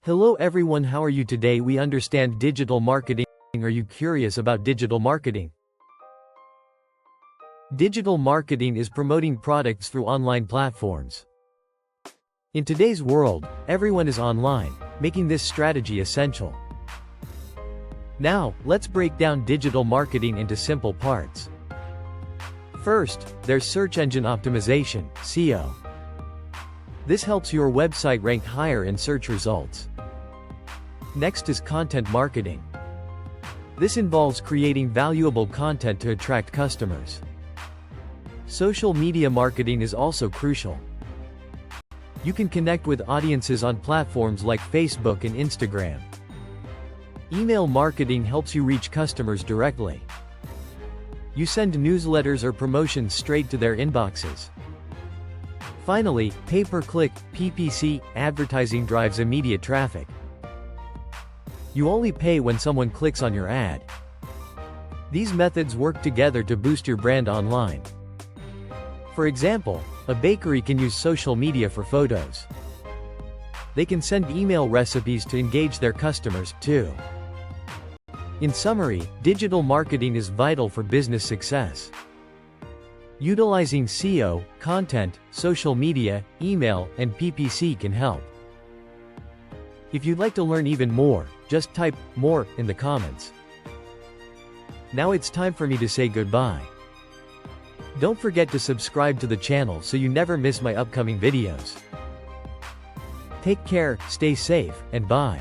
Hello everyone, how are you today? We understand digital marketing. Are you curious about digital marketing? Digital marketing is promoting products through online platforms. In today's world, everyone is online, making this strategy essential. Now, let's break down digital marketing into simple parts. First, there's search engine optimization, SEO. This helps your website rank higher in search results. Next is content marketing. This involves creating valuable content to attract customers. Social media marketing is also crucial. You can connect with audiences on platforms like Facebook and Instagram. Email marketing helps you reach customers directly. You send newsletters or promotions straight to their inboxes. Finally, pay-per-click, PPC, advertising drives immediate traffic. You only pay when someone clicks on your ad. These methods work together to boost your brand online. For example, a bakery can use social media for photos. They can send email recipes to engage their customers, too. In summary, digital marketing is vital for business success. Utilizing SEO, content, social media, email, and PPC can help. If you'd like to learn even more, just type "more" in the comments. Now it's time for me to say goodbye. Don't forget to subscribe to the channel so you never miss my upcoming videos. Take care, stay safe, and bye.